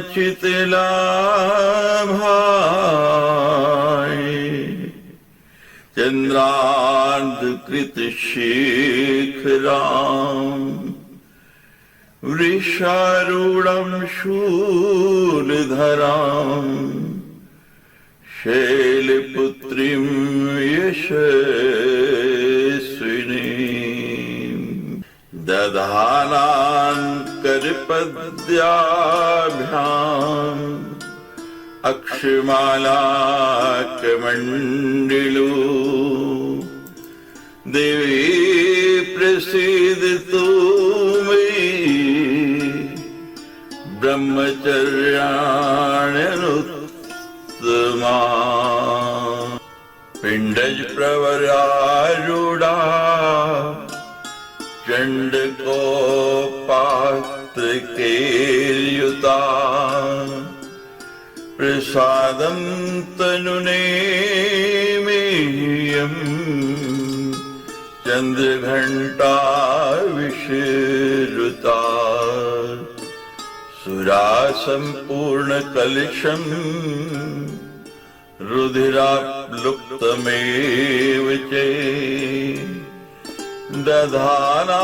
वांछित लाभाय चंद्रार्धकृत शेखराम वृषारूढ़ं शूलधरां शैलपुत्रीं यशस्विनीं दधानां करपद्याभ्याम् अक्षमालाकमण्डिलो देवी प्रसीदतु ब्रह्मचर्याण्यनुत्तमा पिण्डज प्रवरारूढ़ा चण्डकोपात्रकेर्युता प्रसादं तनुनेमियम् चंद्रघंटा विशेरुता सुरा संपूर्ण कलशम रुधिराप्लुप्तमेव चे दधाना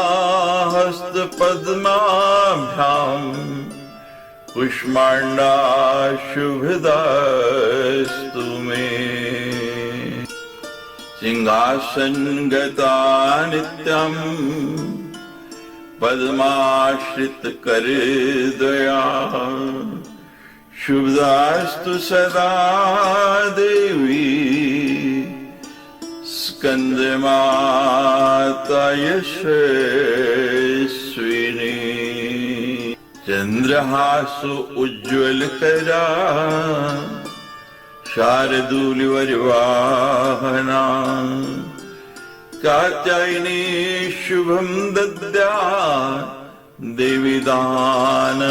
हस्त पद्माभ्याम् पुष्मांडा शुभदास्तु मे सिंहासन गता नित्यं पद्माश्रित कर दया शुभदास्तु सदा देवी स्कंदमाता यशस्विनी चंद्रहासु उज्ज्वल करा शार्दूलवर्वाहना कात्यायनी शुभं दद्या देवी दानवघातिनी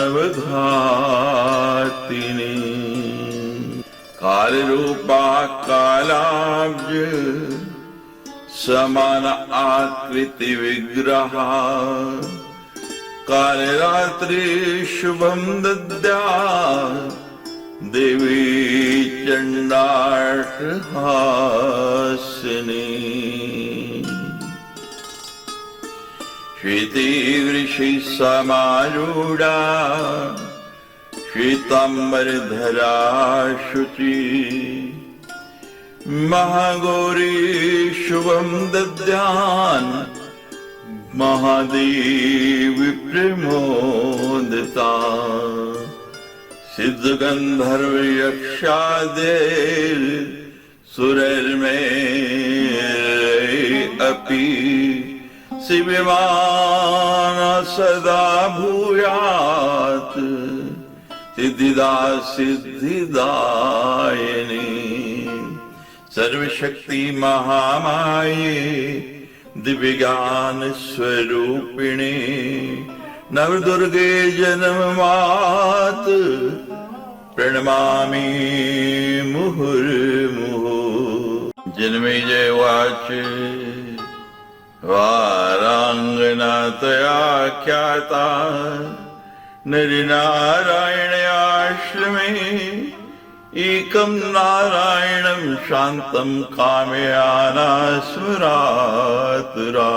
कालरूपा कालाब्ज समान आकृति विग्रहा कालरात्रि शुभं दद्या देवी चंडाटहासिनी श्वेते वृषि समारूढ़ा श्वेतांबरधरा शुचि महागौरी शुभं दद्यान् महादेवी प्रमोदता सिद्ध गंधर्व यक्षादेर सुरैर्मे अपि शिवमान सदा भूयात् सिद्धिदा सिद्धिदायिनी सर्वशक्ति महामाये दिव्य ज्ञान स्वरूपिणी नवदुर्गे जन्म मात प्रणमामि मुहुर्मुहुः जन्मेजय उवाच वारांगनातया ख्याता नरनारायणयाश्रमे एकं नारायणं शान्तं कामयाना स्मरातुरा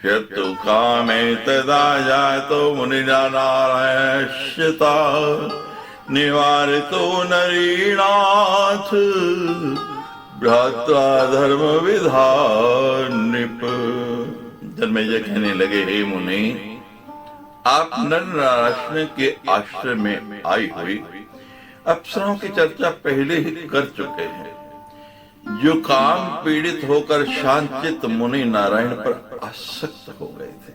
यत्तु कामे तदा जातो मुनिना नारायणश्यता निवारितो नरीणाथ भ्रात्रा धर्म विधान नृप। जन्मेजय कहने लगे, हे मुनि, आप नर नारायण के आश्रम में आई हुई अप्सराओं की चर्चा पहले ही कर चुके हैं। जो काम पीड़ित होकर शांतचित मुनि नारायण पर आसक्त हो गए थे,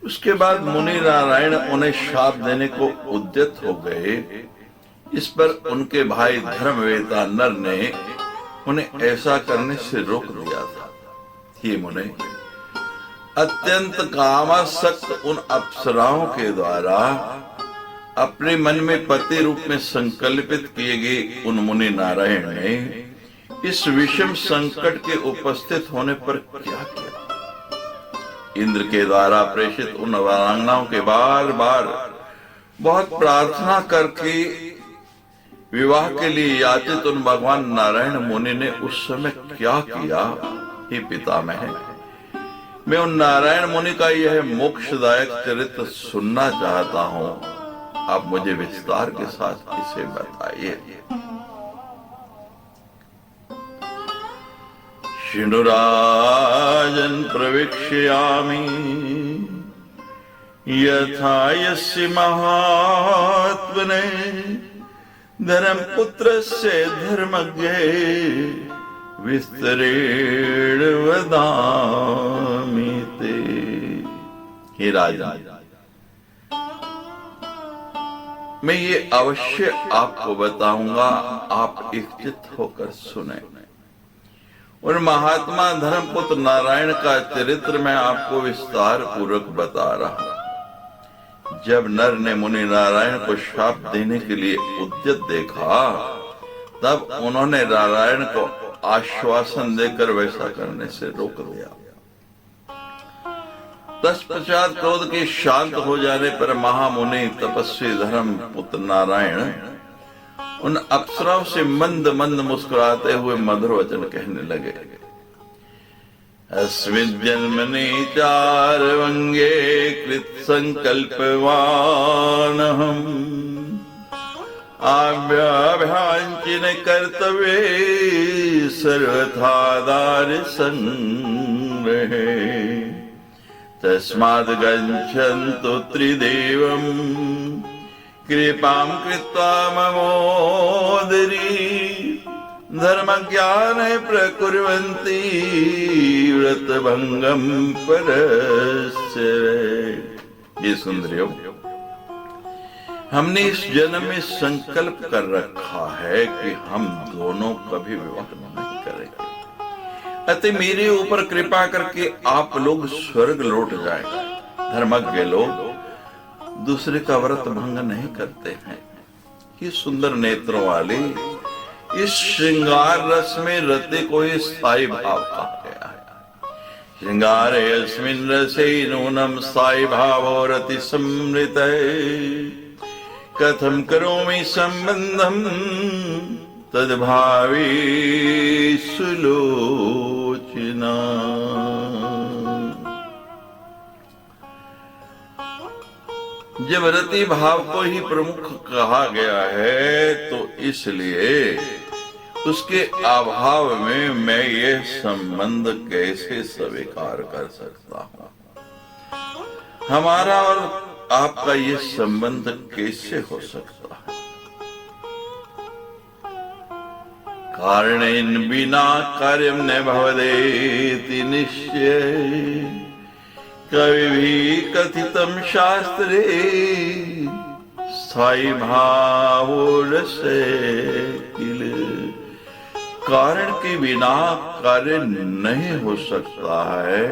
उसके बाद मुनि नारायण उन्हें शाप देने को उद्यत हो गए। इस पर उनके भाई धर्मवेता नर ने उन्हें ऐसा करने से रोक दिया था। हे मुनि, अत्यंत कामासक्त उन अप्सराओं के द्वारा अपने मन में पति रूप में संकल्पित किए गए उन मुनि नारायण ने इस विषम संकट के उपस्थित होने पर क्या किया? इंद्र के द्वारा प्रेषित उन वारांगनाओं के बार बार बहुत प्रार्थना करके विवाह के लिए याचित उन भगवान नारायण मुनि ने उस समय क्या किया, हे पितामह, मैं उन नारायण मुनि का यह मोक्षदायक चरित्र सुनना चाहता हूं। आप मुझे विस्तार के साथ इसे बताइए। शृणुराजन् प्रवीक्ष्यामि यथा यस्य महात्मने धर्मपुत्रस्य धर्मज्ञे विस्तरेण वदामि ते। हे राजा, मैं ये अवश्य आपको बताऊंगा, आप एकचित्त होकर सुने। और महात्मा धर्मपुत्र नारायण का चरित्र मैं आपको विस्तार पूर्वक बता रहा हूं। जब नर ने मुनि नारायण को शाप देने के लिए उद्यत देखा, तब उन्होंने नारायण को आश्वासन देकर वैसा करने से रोक दिया। तत्पश्चात क्रोध के शांत हो जाने पर महामुनि तपस्वी धर्मपुत्र नारायण उन अप्सराओं से मंद मंद मुस्कुराते हुए मधुर वचन कहने लगे। अस्मिन् जन्मनि चार्वंगे कृत संकल्पवानहम् आव्याभ्याञ्चिन कर्तव्ये सर्वथा दार्य संग्रहे तस्माद् गच्छन्तु त्रिदेवम् कृपां कृत्वा ममोदरी धर्मज्ञान प्रकुर्वन्ति व्रतभंगं परस्य। ये सुंदरियों, हमने इस जन्म में संकल्प कर रखा है कि हम दोनों कभी विवाह नहीं करेंगे, अतः मेरे ऊपर कृपा करके आप लोग स्वर्ग लौट जाएं। धर्मज्ञ लोग दूसरे का व्रत भंग नहीं करते हैं। ये सुंदर नेत्रों वाली इस श्रृंगार रस में रते को ही स्थायी भाव कहा गया है। श्रृंगारे अस्मिन् रसे नूनम स्थायी भावो रति समृत कथम करोमि संबंधम तद्भावी सुलोचना। जब रति भाव को ही प्रमुख कहा गया है, तो इसलिए उसके अभाव में मैं ये संबंध कैसे स्वीकार कर सकता हूं? हमारा और आपका ये संबंध कैसे हो सकता है? कारणेन बिना कार्यम न भवदेति निश्चय कवि भी कथितम शास्त्रे स्थायी भावो रसे किल। कारण के बिना कार्य नहीं हो सकता है,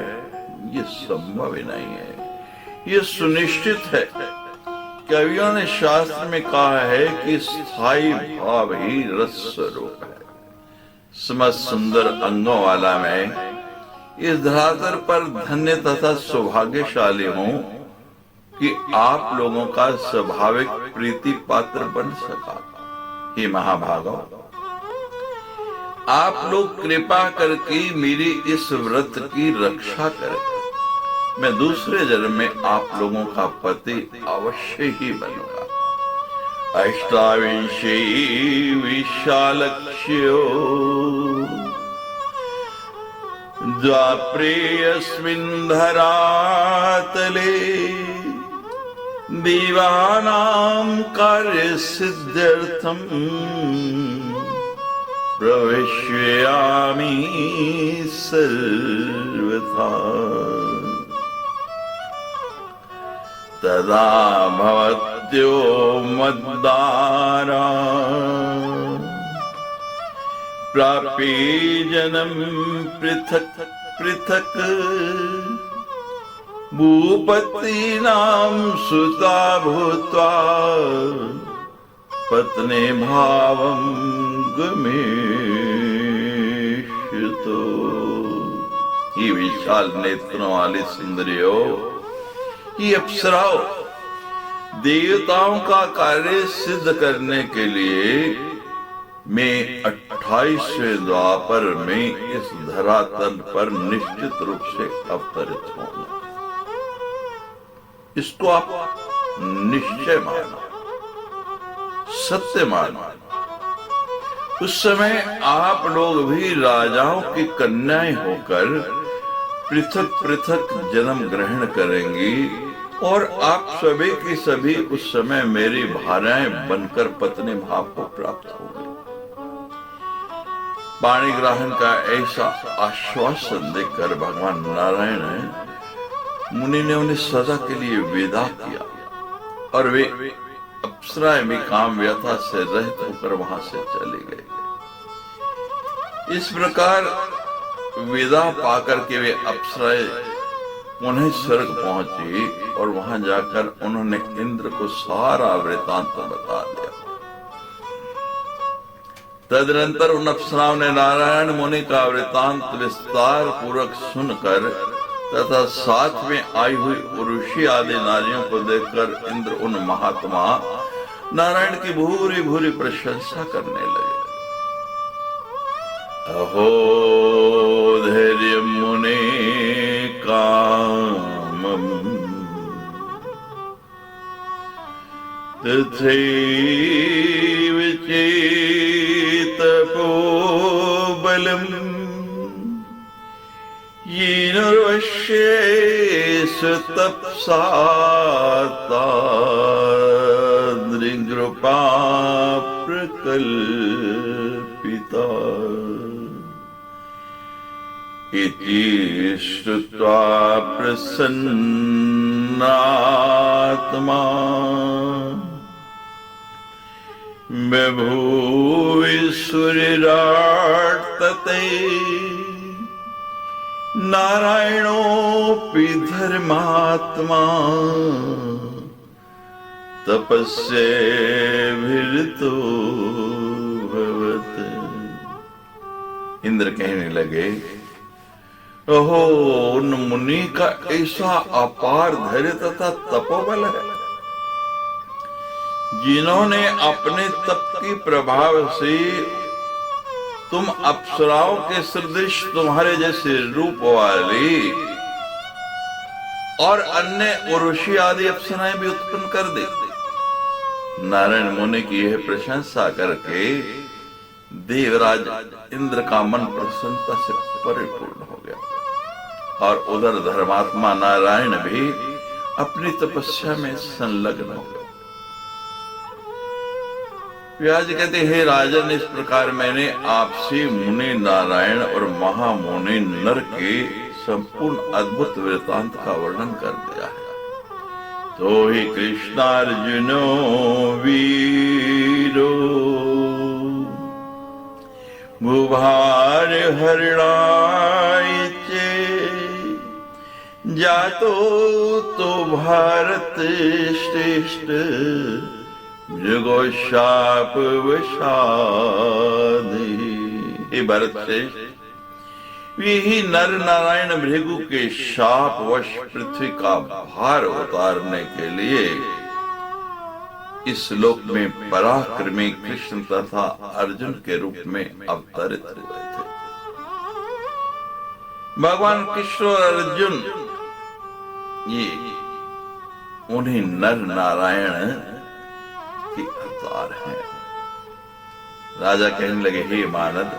ये संभव ही नहीं है, ये सुनिश्चित है। कवियों ने शास्त्र में कहा है कि स्थायी भाव ही रस स्वरूप है। समस्त सुंदर अंगों वाला मैं इस धरातल पर धन्य तथा सौभाग्यशाली हूं कि आप लोगों का स्वाभाविक प्रीति पात्र बन सका। हे महाभागव, आप लोग कृपा करके मेरी इस व्रत की रक्षा करें। मैं दूसरे जन्म में आप लोगों का पति अवश्य ही बनूंगा। अष्टाविंशे विशालक्ष्यो द्वाप्रेयस्मिन् धरातले देवानां कार्यसिद्ध्यर्थं प्रविश्यामि सर्वथा। तदा भवत्यो मद्दारा प्रापे जन्म पृथक पृथक भूपतीनां सुता भूत्वा पत्नी भावं गमेष्यतो। ये विशाल नेत्रों वाली सुंदरियों, ये अप्सराओं देवताओं का कार्य सिद्ध करने के लिए मैं 28वें द्वापर में इस धरातल पर निश्चित रूप से अवतरित होऊंगा। इसको आप निश्चय मानो, सत्य मानो। उस समय आप लोग भी राजाओं की कन्याएं होकर पृथक पृथक जन्म ग्रहण करेंगी और आप सभी की सभी उस समय मेरी भार्याएं बनकर पत्नी भाव को प्राप्त होंगे। पाणी ग्रहण का ऐसा आश्वासन देकर भगवान नारायण मुनि ने उन्हें सदा के लिए विदा किया और वे अप्सराएं भी काम व्यथा से रहित होकर वहां से चली गई। इस प्रकार विदा पाकर के वे अप्सराएं पुनः स्वर्ग पहुंची और वहां जाकर उन्होंने इंद्र को सारा वृतांत बता दिया। तदनंतर उन अप्सराओं ने नारायण मुनि का वृतांत विस्तार पूर्वक सुनकर तथा साथ में आई हुई उर्वशी आदि नारियों को देखकर इंद्र उन महात्मा नारायण की भूरी भूरी प्रशंसा करने लगे। अहो धैर्य मुने कामम तथैव चेतपोबलम् येन वश्येषु तपसा तादृङ्कृपा प्रकल्पिता इति श्रुत्वा प्रसन्नात्मा बभूव सूर्यराट्तते नारायणोऽपि धर्मात्मा तपस्यैर्भिरतो भवत्। इंद्र कहने लगे, ओहो, उन मुनि का ऐसा अपार धैर्य तथा तपोबल है, जिन्होंने अपने तप के प्रभाव से तुम अप्सराओं के सदृश तुम्हारे जैसे रूप वाली और अन्य उर्वशी आदि अप्सराएं भी उत्पन्न कर दी। नारायण मुनि की यह प्रशंसा करके देवराज इंद्र का मन प्रसन्नता से परिपूर्ण हो गया और उधर धर्मात्मा नारायण भी अपनी तपस्या में संलग्न हो गए। व्यास कहते हैं, राजन, इस प्रकार मैंने आपसे मुनि नारायण और महामुनि नर के संपूर्ण अद्भुत वृतांत का वर्णन कर दिया है। तो ही कृष्णार्जुनो वीरो भुभार हरिणायचे जातो तो भारत श्रेष्ठ मृगोशाप वशादि। हे भरत श्रेष्ठ, यही नर नारायण भृगु के शाप वश पृथ्वी का भार उतारने के लिए इस लोक में पराक्रमी कृष्ण तथा अर्जुन के रूप में अवतरित हुए थे। भगवान कृष्ण और अर्जुन ये उन्हीं नर नारायण के अवतार हैं। राजा कहने लगे, हे मानद,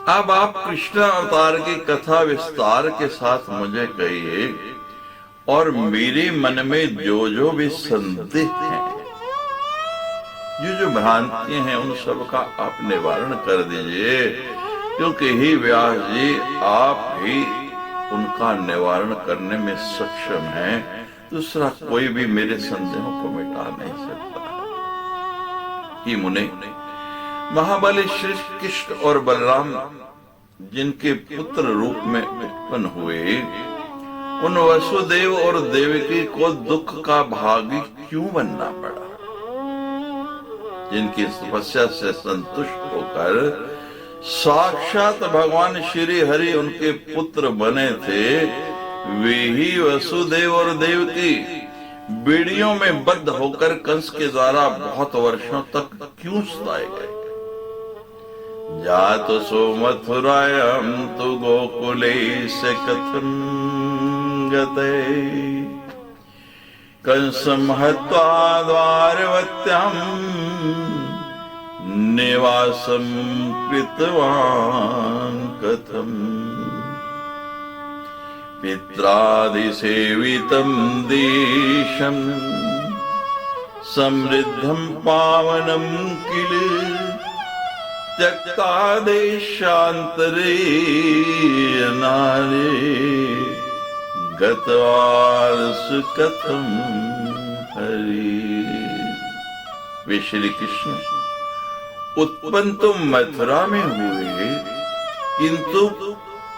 अब आप कृष्ण अवतार की कथा विस्तार के साथ मुझे कहिए और मेरे मन में जो जो भी संदेह हैं, जो भ्रांतियां हैं, उन सब का आप निवारण कर दीजिए, क्योंकि ही व्यास जी आप ही उनका निवारण करने में सक्षम हैं। दूसरा कोई भी मेरे संदेहों को मिटा नहीं सकता। ही मुने, महाबली श्री कृष्ण और बलराम जिनके पुत्र रूप में उत्पन्न हुए, उन वसुदेव और देवकी को दुख का भागी क्यों बनना पड़ा? जिनकी तपस्या से संतुष्ट होकर साक्षात भगवान श्री हरि उनके पुत्र बने थे, वे ही वसुदेव और देवकी बेड़ियों में बद्ध होकर कंस के द्वारा बहुत वर्षों तक क्यों सताए गए। जातो सो मथुरायाम तु गोकुले से कथम गते कंसम हत्वा द्वारवत्याम निवासम कृतवान कथम पित्रादिसेवितं देशं समृद्धं पावनं किल त्यक्ता देशान्तरे नारे गतवास कथम हरि। वे श्री कृष्ण उत्पन्न तो मथुरा में हुए, किंतु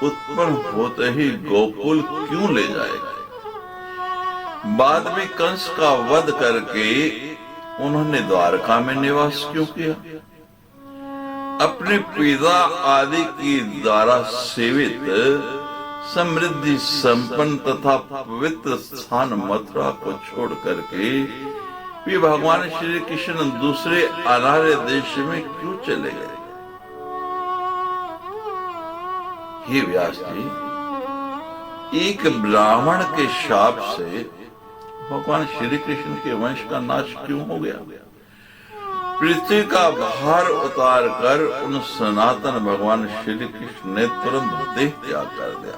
उत्पन्न होते ही गोकुल क्यों ले जाएगा। बाद में कंस का वध करके उन्होंने द्वारका में निवास क्यों किया। अपने पिता आदि की द्वारा सेवित समृद्धि संपन्न तथा पवित्र स्थान मथुरा को छोड़ करके वे भगवान श्री कृष्ण दूसरे अनार्य देश में क्यों चले गए। हे व्यास जी, एक ब्राह्मण के शाप से भगवान श्री कृष्ण के वंश का नाश क्यों हो गया। पृथ्वी का भार उतार कर उन सनातन भगवान श्री कृष्ण ने तुरंत देह त्याग कर दिया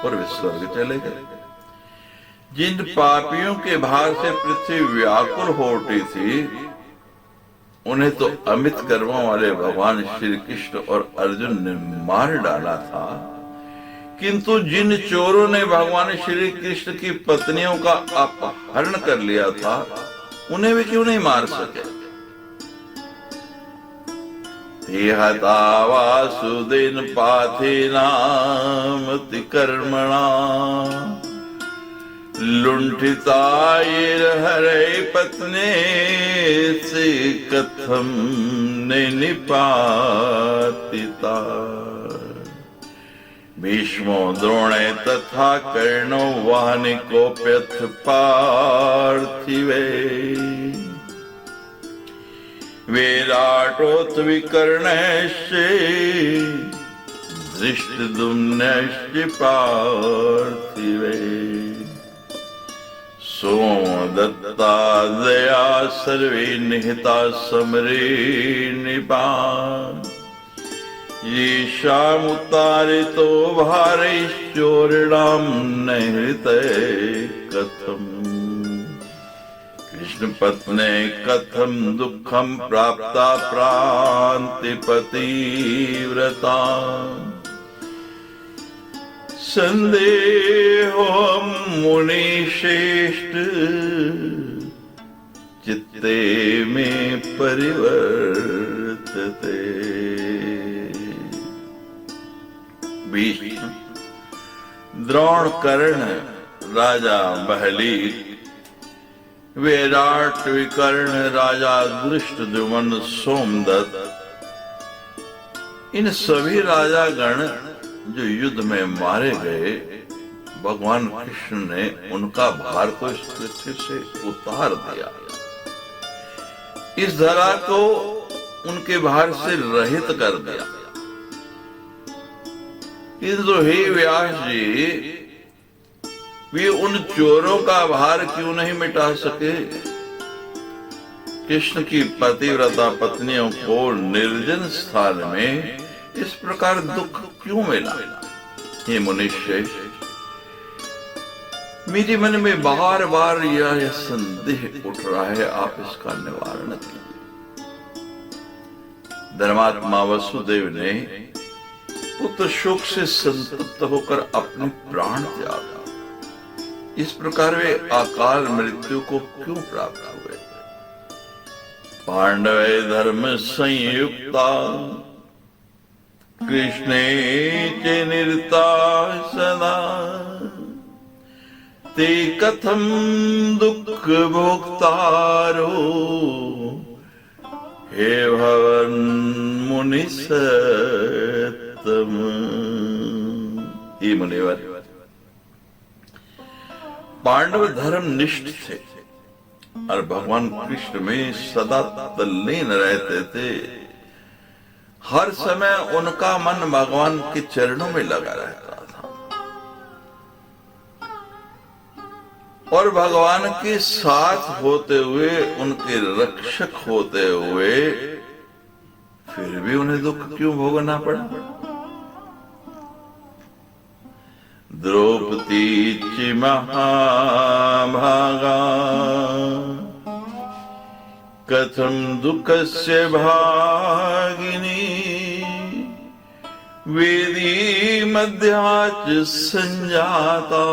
और वे स्वर्ग चले गए। जिन पापियों के भार से पृथ्वी व्याकुल हो उठी थी, उन्हें तो अमित कर्मों वाले भगवान श्री कृष्ण और अर्जुन ने मार डाला था, किंतु जिन चोरों ने भगवान श्री कृष्ण की पत्नियों का अपहरण कर लिया था, उन्हें भी क्यों नहीं मार सके। हता वासुदेन पाथेनामति कर्मणा लुंठितायर हरे पत्ने से कथम ने निपातिता। भीष्मो द्रोणे तथा कर्णो वाहनिकोप्यथ पार्थिवे विराटोऽथ विकर्णश्च धृष्टद्युम्नश्च पार्थिवे सोमदत्तादया सर्वे निहता समरे निपान् येषामुत्तारितो भारैश्चोरिणां निहृते कथम्। कृष्ण पत्ने कथम दुखम प्राप्ता प्रांतिपतिव्रता संदेहो मुनिश्रेष्ठ चित्ते में परिवर्तते। भीष्म, द्रोण, कर्ण, राजा बहली, विराट, विकर्ण, राजा धृष्टद्युम्न, सोमदत्त, इन सभी राजा गण जो युद्ध में मारे गए, भगवान कृष्ण ने उनका भार को इस पृथ्वी से उतार दिया, इस धरा को उनके भार से रहित कर दिया। किंतु हे व्यास जी, वे उन चोरों का भार क्यों नहीं मिटा सके। कृष्ण की पतिव्रता पत्नियों को निर्जन स्थान में इस प्रकार दुख क्यों मिला। हे मुनिश्रेष्ठ, मेरे मन में बार बार यह संदेह उठ रहा है, आप इसका निवारण कीजिए। धर्मात्मा वसुदेव ने पुत्र शोक से संतप्त होकर अपने प्राण त्यागा। इस प्रकार वे अकाल मृत्यु को क्यों प्राप्त हुए। पांडवे धर्म संयुक्ता कृष्णे च निरता सदा ते कथम दुख भोक्तारो हे भवन मुनि सत्तम। हे मुनिवर, पांडव धर्म निष्ठ थे, और भगवान कृष्ण में सदा तल्लीन रहते थे। हर समय उनका मन भगवान के चरणों में लगा रहता था और भगवान के साथ होते हुए, उनके रक्षक होते हुए, फिर भी उन्हें दुख क्यों भोगना पड़ा? द्रौपदी च महाभागा कथम दुःखस्य भागिनी वेदी मध्याच संजाता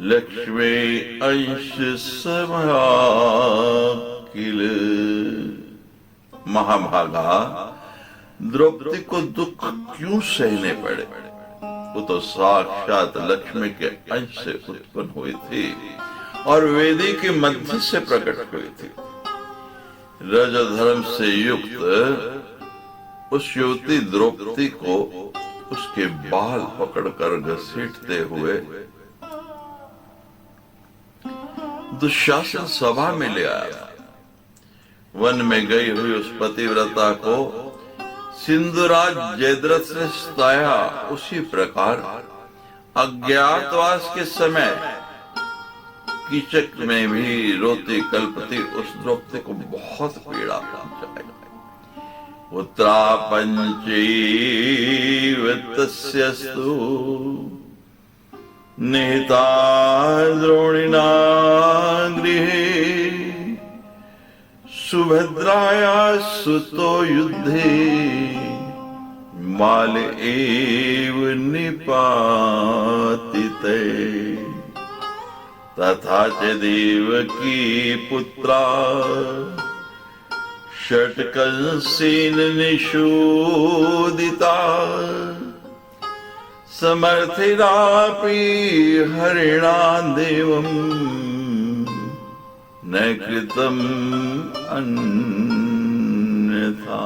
लक्ष्मी अंश सभा किल। महाभागा, द्रौपदी को दुख क्यों सहने पड़े? वो तो साक्षात लक्ष्मी के अंश से उत्पन्न हुई थी और वेदी के मध्य से प्रकट हुई थी। रज धर्म से युक्त उस युवती द्रौपदी को उसके बाल पकड़कर घसीटते हुए दुशासन सभा में ले आया। वन में गई हुई उस पतिव्रता को सिंधुराज जयद्रथ ने सताया, उसी प्रकार अज्ञातवास के समय कीचक में भी रोती कल्पती उस द्रौपदी को बहुत पीड़ा पहुंचाई। पुत्रा पंचैव तस्यस्तु निहिता द्रोणिना गृहे सुभद्राया सुतो युद्धे माल एव निपातिते तथा च देवकी पुत्रा षट्कंसेन निषोदिता समर्थिरापि हरिणा देवम् न कृतम् अन्यथा।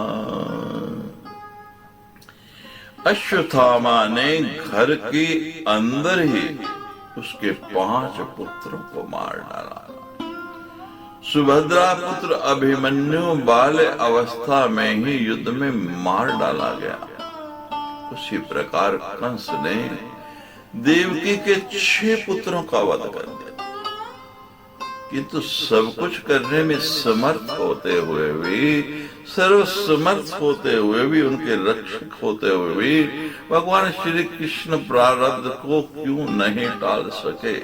अश्वत्थामा ने घर के अंदर ही उसके 5 पुत्रों को मार डाला। सुभद्रा पुत्र अभिमन्यु बाल अवस्था में ही युद्ध में मार डाला गया। उसी प्रकार कंस ने देवकी के 6 पुत्रों का वध कर दिया। किंतु सब कुछ करने में समर्थ होते हुए भी, सर्वसमर्थ होते हुए भी, उनके रक्षक होते हुए भी भगवान श्री कृष्ण प्रारब्ध को क्यों नहीं टाल सके?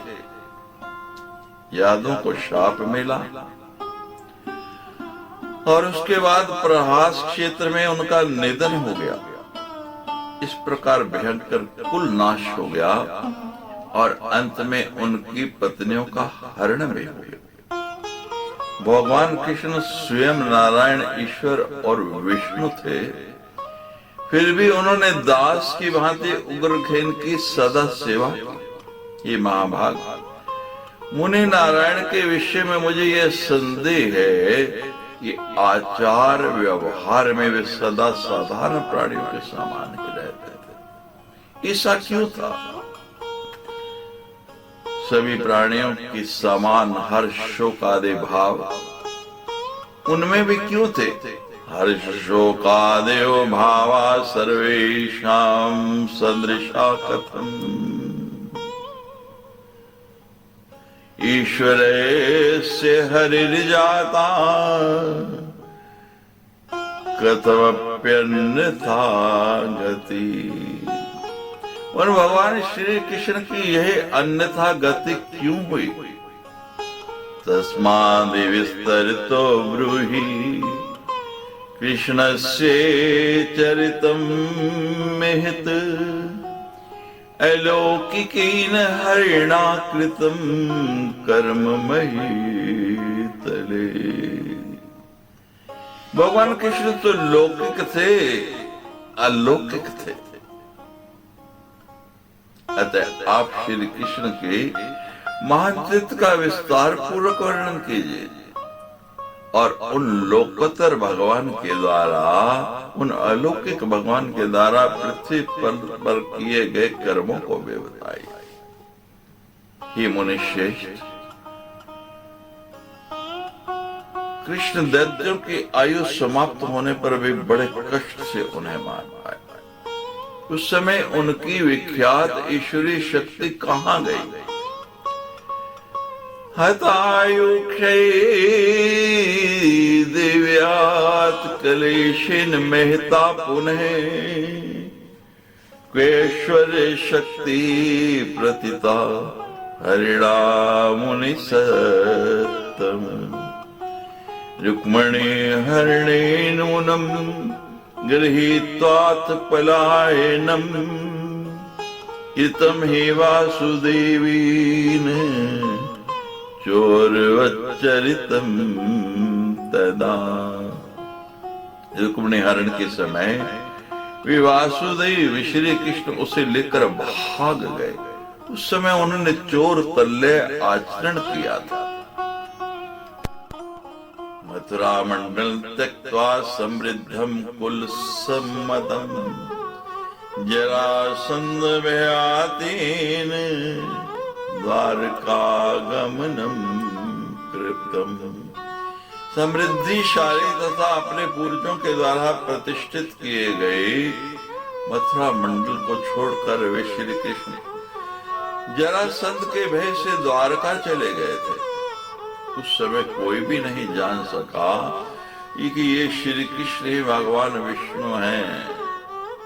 यादों को शाप मिला और उसके बाद प्रहास क्षेत्र में उनका निधन हो गया। इस प्रकार भयंकर कुल नाश हो गया और अंत में उनकी पत्नियों का हरण भी हो गया। भगवान कृष्ण स्वयं नारायण, ईश्वर और विष्णु थे, फिर भी उन्होंने दास की भांति उग्रसेन की सदा सेवा की। ये महाभाग मुनि नारायण के विषय में मुझे यह संदेह है कि आचार व्यवहार में वे सदा साधारण प्राणियों के समान ही रहते थे। ऐसा क्यों था? सभी प्राणियों की समान हर्ष शोक आदि भाव उनमें भी क्यों थे? हर्ष शोकादयो भावा सर्वेषां सदृशा कथम ईश्वरस्य हरिर्जाता कथमप्यन्यथा गति। और भगवान श्री कृष्ण की यह अन्यथा गति क्यों हुई? तस्माद् विस्तरितो ब्रूहि कृष्णस्य चरितं महत् अलौकिकेन हरिणा कृतं कर्म महीतले। भगवान कृष्ण तो लौकिक थे, अलौकिक थे। अतः आप श्री कृष्ण के महाचरित्र का विस्तार पूर्वक वर्णन कीजिए और उन लोकोत्तर भगवान के द्वारा, उन अलौकिक भगवान के द्वारा पृथ्वी पर किए गए कर्मों को भी बताइए। हे मुनिश्रेष्ठ, कृष्ण दैत्यों की आयु समाप्त होने पर भी बड़े कष्ट से उन्हें मार पाए। उस समय उनकी विख्यात ईश्वरीय शक्ति कहां गई? हतायु क्षय दिव्यात कलेशिन मेहता पुनः क्वेश्वर्य शक्ति प्रतिता हरिणा मुनि सत्तम रुक्मणी हरिणे नूनम गृहीत्वाथ पलायनम इतम हि वासुदेवीन चोरवच्चरितम तदा। रुक्मिणी हरण के समय वे वासुदेव श्री कृष्ण उसे लेकर भाग गए। उस समय उन्होंने चोर तल्ले आचरण किया था। मथुरा मंडल त्यक्त्वा समृद्धम कुल सम्मतम जरासंध भयातेन द्वारकागमनम कृतम। समृद्धिशाली तथा अपने पूर्वजों के द्वारा प्रतिष्ठित किए गए मथुरा मंडल को छोड़कर वे श्री कृष्ण जरासंध के भय से द्वारका चले गए थे। उस समय कोई भी नहीं जान सका कि ये श्री कृष्ण ही भगवान विष्णु हैं।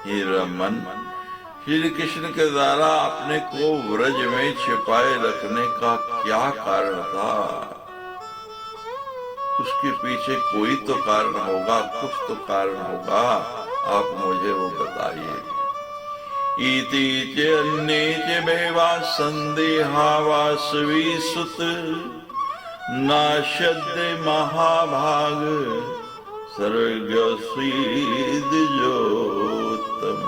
हे रमन, श्री कृष्ण के द्वारा अपने को व्रज में छिपाए रखने का क्या कारण था? उसके पीछे कोई तो कारण होगा, कुछ तो कारण होगा। आप मुझे वो बताइए। इति च अन्ये च बहवा संदेहा वासवी सुत नाशद्य महाभाग सर्वज्ञ द्विजोत्तम।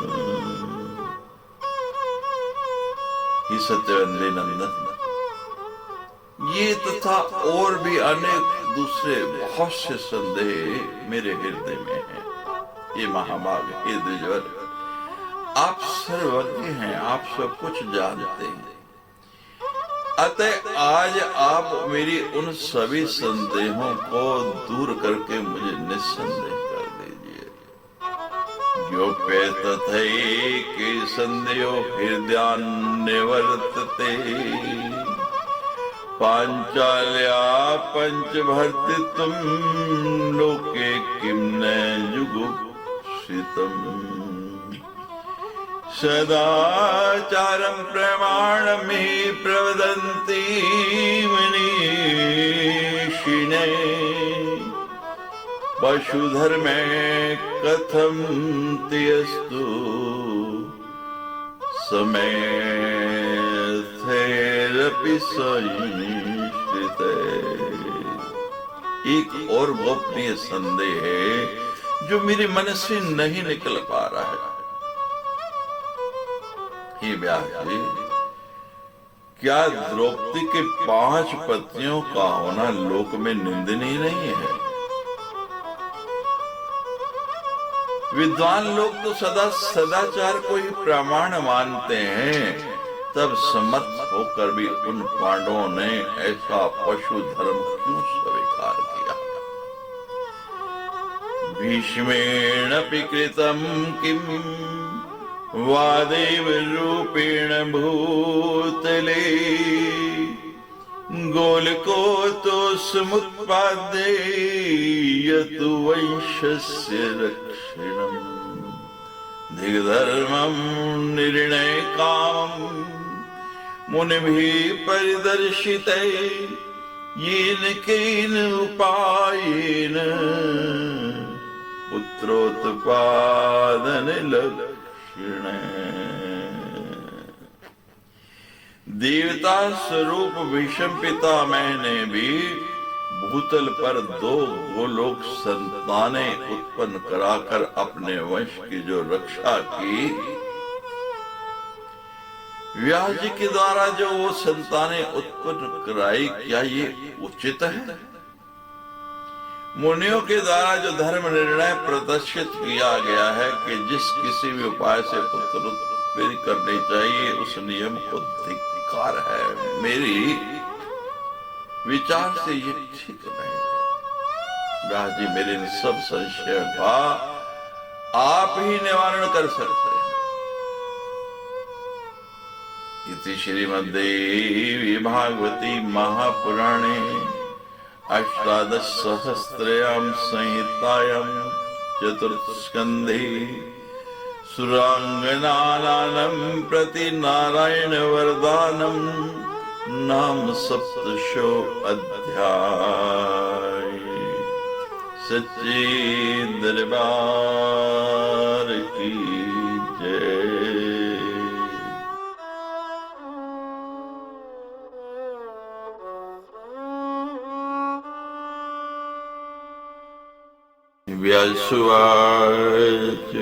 ही सत्यवंदी नंदन, ये तथा और भी अनेक दूसरे बहुत से संदेह मेरे हृदय में हैं। ये महाभाग हे द्विजवर, आप सर्वज्ञ हैं, आप सब कुछ जानते हैं। अतः आज आप मेरी उन सभी संदेहों को दूर करके मुझे निस्संदेह कर दीजिए। जो तथे के संदेहो हृदयान निवर्तते पांचाल्या पंचभर्तित्वम लोके किम न जुगुप्सितम्। सदाचारं प्रमाणमि प्रवदन्ति मनीषिणे पशुधर्मे कथं त्यस्तु समेथेरपि संश्रिते। एक और गोपनीय संदेह है जो मेरे मन से नहीं निकल पा रहा है। हे व्यास जी, क्या द्रौपदी के 5 पत्नियों का होना लोक में निंदनीय नहीं है? विद्वान लोग तो सदा सदाचार को ही प्रमाण मानते हैं, तब समर्थ होकर भी उन पांडवों ने ऐसा पशु धर्म क्यों स्वीकार किया? भीष्मेण कृतं किम वादेव रूपेण भूतले गोलको तो समुत्पाद्ये यतु वंशस्य रक्षणम् दिग्धर्मं निर्णय कामं मुनिभिः परिदर्शिते येन केन उपायेन पुत्रोत्पादन देवता स्वरूप भीष्म पितामह ने भी भूतल पर 2 गोलोक संतानें उत्पन्न कराकर अपने वंश की जो रक्षा की, व्यास जी के द्वारा जो वो संतानें उत्पन्न कराई, क्या ये उचित है? मुनियों के द्वारा जो धर्म निर्णय प्रदर्शित किया गया है कि जिस किसी भी उपाय से पुत्र उत्पत्ति करनी चाहिए, उस नियम को धिक्कार है। मेरी विचार से ये ठीक नहीं है। व्यास जी मेरे इन सब संशय का आप ही निवारण कर सकते हैं। इति श्रीमद्देवी भागवती महापुराणे अष्टादशसहस्रयां संहितायां चतुर्थस्कन्धे सुरांगनानां प्रति नारायण वरदानं नाम सप्तशो अध्याय। सच्चे दरबार की जय। व्यासुवाच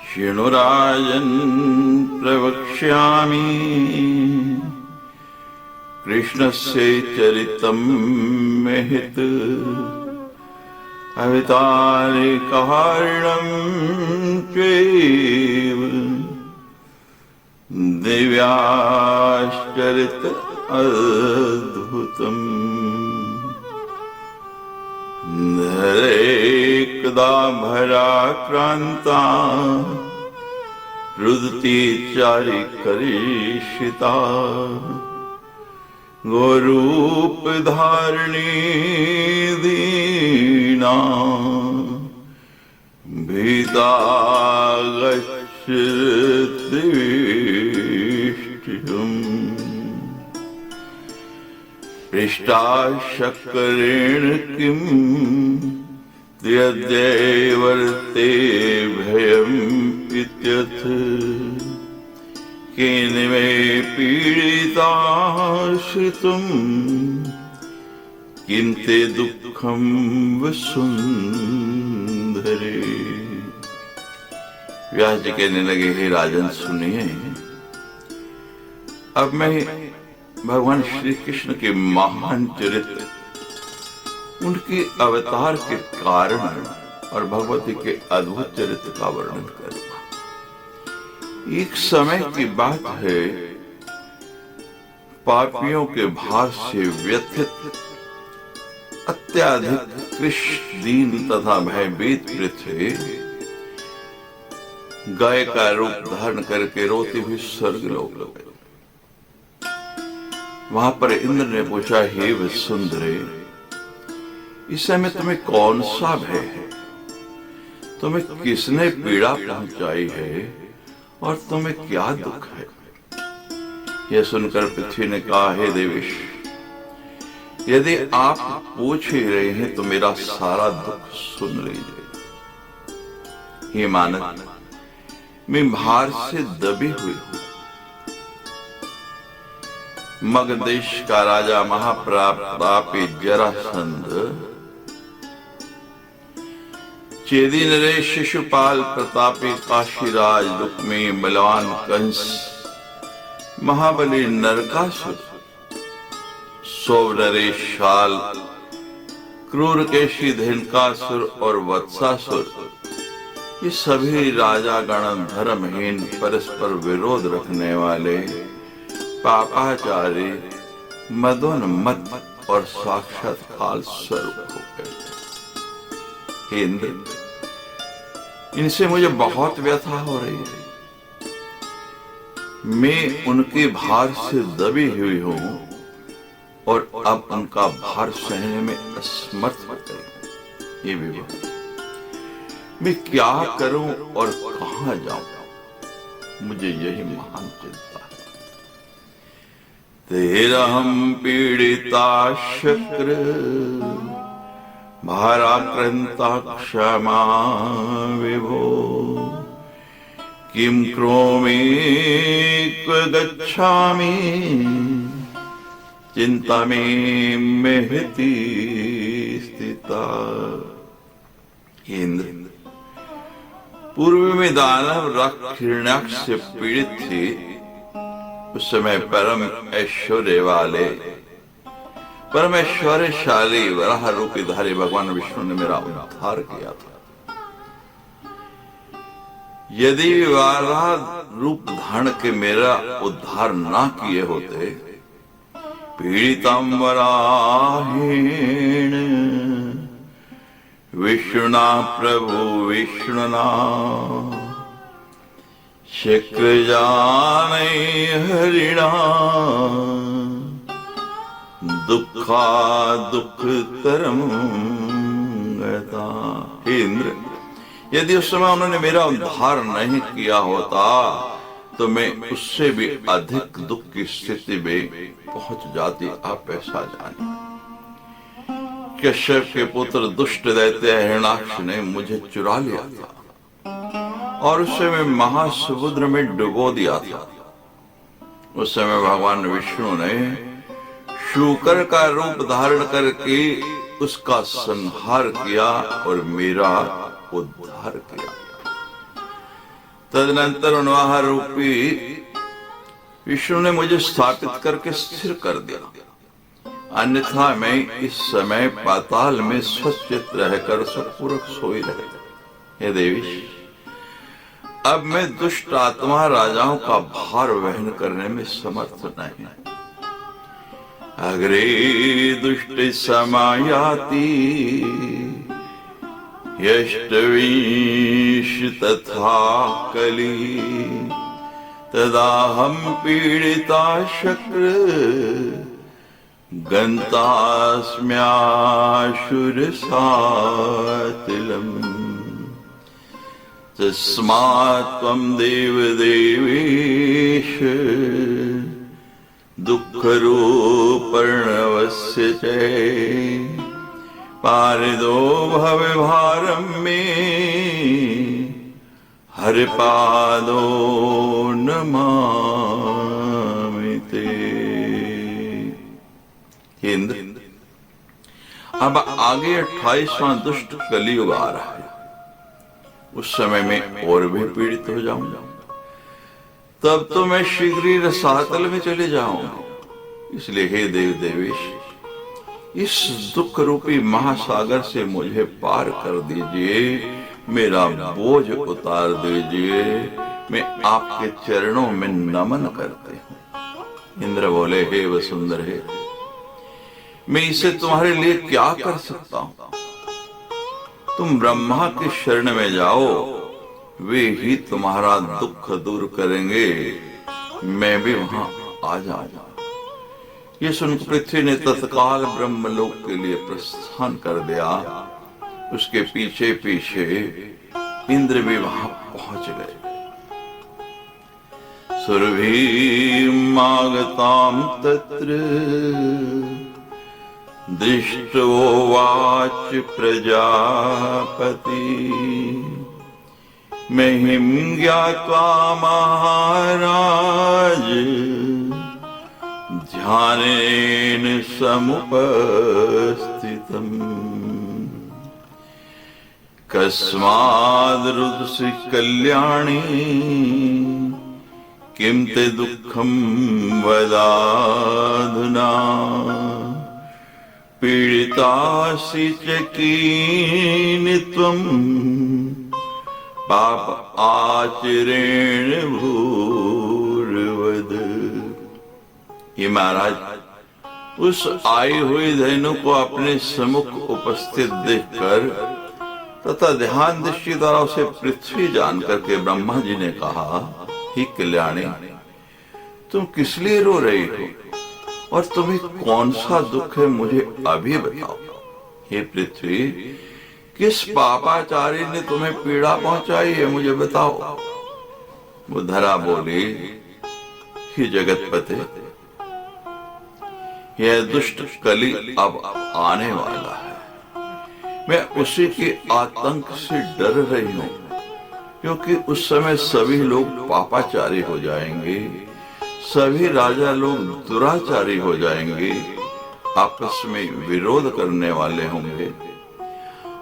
शृणुराजन् प्रवक्ष्यामि कृष्णस्य चरितं महत् अवतारिकारणं चैव दिव्याश्चरित अद्भुतम्। नरेकदा भराक्रान्ता रुदती चारिकरीषिता गोरूप धारणी दीना भीता गच्छतीष्टिम्। पृष्टा शक्रेण किं त्यज्यैवर्ते भयम् इत्यथ केन मे पीडिता श्रुतम् किं ते दुःखं वसुंधरे। व्यास जी कहने लगे, हे राजन सुनिए, अब मैं भगवान श्री कृष्ण के महान चरित्र, उनके अवतार के कारण और भगवती के अद्भुत चरित्र का वर्णन करूंगा। एक समय की बात है, पापियों के भार से व्यथित अत्याधिक कृष्ण दीन तथा भयभीत पृथ्वी गाय का रूप धारण करके रोती हुई स्वर्गलोक गई। वहां पर इंद्र ने पूछा, हे वसुंधरे, इस समय तुम्हें कौन सा भय है? तुम्हें किसने पीड़ा पहुंचाई है और तुम्हें क्या दुख है? यह सुनकर पृथ्वी ने कहा, हे देवेश, यदि आप पूछ ही रहे हैं तो मेरा सारा दुख सुन लीजिए। हे मानव, मैं भार से दबी हुई हूं। मगध देश का राजा महाप्रतापी जरासंध, चेदी नरेश शिशुपाल प्रतापी काशीराज रुक्मी बलवान कंस महाबली नरकासुर सौव नरेश शाल क्रूर केशी धेनुकासुर और वत्सासुर, ये सभी राजा गण धर्महीन परस्पर विरोध रखने वाले पापाचारी मदोन्मत्त और साक्षात काल स्वरूप हो गए। हे इंद्र, इनसे मुझे बहुत व्यथा हो रही है। मैं उनके भार से दबी हुई हूं और अब उनका भार सहने में असमर्थ हो गई। ये विवाह मैं क्या करूं और कहां जाऊं, मुझे यही महान चिंता है। तेरा हम पीड़िता शक्र भाराक्रांता क्षमा विभो किं क्रोमि क्व गच्छामि चिंता में महती स्थिता। इंद्र, पूर्व में दानव हिरण्याक्ष से पीड़ित थे। उस समय परम ऐश्वर्य वाले परम ऐश्वर्यशाली वराह रूपधारी भगवान विष्णु ने मेरा उद्धार किया था। यदि वराह रूप धारण के मेरा उद्धार ना किए होते पीड़ितं वराहेण विष्णुना प्रभु विष्णुना शक्रजानै हरिणा दुखा दुखतरम गता। हे इंद्र, यदि उस समय उन्होंने मेरा उद्धार नहीं किया होता तो मैं उससे भी अधिक दुख की स्थिति में पहुंच जाती। आप ऐसा जाने, कश्यप के पुत्र दुष्ट दैत्य हिरण्याक्ष ने मुझे चुरा लिया था और उसे मैं महासमुद्र में डुबो दिया था। उस समय भगवान विष्णु ने शूकर का रूप धारण करके उसका संहार किया और मेरा उद्धार किया। तदनंतर उन्वाह रूपी विष्णु ने मुझे स्थापित करके स्थिर कर दिया, अन्यथा मैं इस समय पाताल में स्वचित रहकर सुखपूर्वक सोई रहे। हे देवी, अब मैं दुष्ट आत्मा राजाओं का भार वहन करने में समर्थ नहीं। अग्रे दुष्ट समायाति यष्टवींश तथा कली तदाहं पीड़िता शक्र गन्तास्म्याशुरसातिलम्। तस्मात् त्वं देवदेवेश दुःखरूपर्णवस्य च पारिदो भव भारं मे हरिपादो नमामि ते। इंद्र, अब आगे 28वां दुष्ट कलियुग आ रहा है। उस समय में और भी पीड़ित हो जाऊंगा, तब तो मैं शीघ्र ही रसातल में चले जाऊंगा। इसलिए हे देव देवेश, इस दुख रूपी महासागर से मुझे पार कर दीजिए, मेरा बोझ उतार दीजिए। मैं आपके चरणों में नमन करते हूँ। इंद्र बोले, हे वसुंधर, हे मैं इसे तुम्हारे लिए क्या कर सकता हूँ? तुम ब्रह्मा की शरण में जाओ, वे ही तुम्हारा दुख दूर करेंगे, मैं भी वहां आ जाऊंगा। ये सुनकर पृथ्वी ने तत्काल ब्रह्मलोक के लिए प्रस्थान कर दिया। उसके पीछे पीछे इंद्र भी वहां पहुंच गए। सुरभिमागतां तत्र दृष्टोवाच प्रजापति महिं ज्ञात्वा महाराज ध्यानेन समुपस्थितम्। कस्माद् रुदसि कल्याणी किं ते दुःखं वदाधुना पीड़ितासि च कीन त्वं पाप आचरेण भूर्वद। ये महाराज, उस आई हुई धेनु को अपने सम्मुख उपस्थित देखकर तथा ध्यान दृष्टि द्वारा उसे पृथ्वी जान करके ब्रह्मा जी ने कहा, हे कल्याणी, तुम किस लिए रो रही हो और तुम्हें कौन सा दुख है, मुझे अभी बताओ। हे पृथ्वी, किस पापाचारी ने तुम्हें पीड़ा पहुंचाई है, मुझे बताओ। वो धरा बोली, हे जगतपते, यह दुष्ट कली अब आने वाला है। मैं उसी के आतंक से डर रही हूं, क्योंकि उस समय सभी लोग पापाचारी हो जाएंगे, सभी राजा लोग दुराचारी हो जाएंगे, आपस में विरोध करने वाले होंगे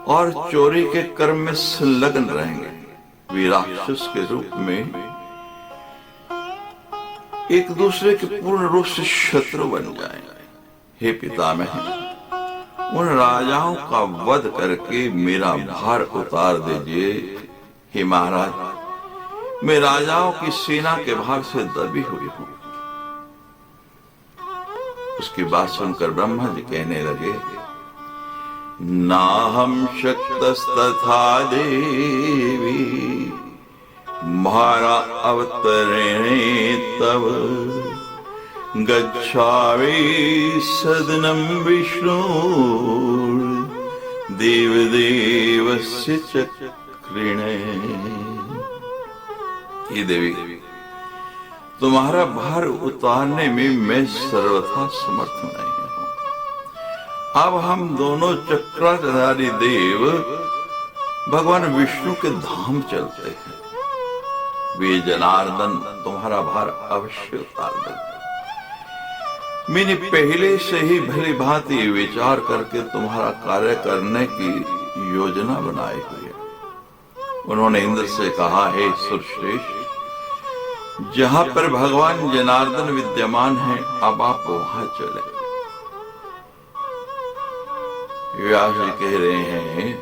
और चोरी के कर्म में संलग्न रहेंगे। वे राक्षस के रूप में एक दूसरे के पूर्ण रूप से शत्रु बन जाएंगे। हे पितामह, उन राजाओं का वध करके मेरा भार उतार दीजिए। हे महाराज, मैं राजाओं की सेना के भाग से दबी हुई हूं। उसकी बात सुनकर ब्रह्मा जी कहने लगे, नाहं शक्तस्तथा देवी महारा अवतरेणे तव गच्छामि सदनं विष्णु देवदेवस्य चक्रिणे। हे देवी, तुम्हारा भार उतारने में मैं सर्वथा समर्थ नहीं हूं। अब हम दोनों चक्राधारी देव भगवान विष्णु के धाम चलते हैं। वे जनार्दन तुम्हारा भार अवश्य उतार देंगे। मैंने पहले से ही भली भांति विचार करके तुम्हारा कार्य करने की योजना बनाई हुई है। उन्होंने इंद्र से कहा, हे सुरश्रेष्ठ, जहां पर भगवान जनार्दन विद्यमान हैं, अब आप वहां चले। व्यास जी कह रहे हैं,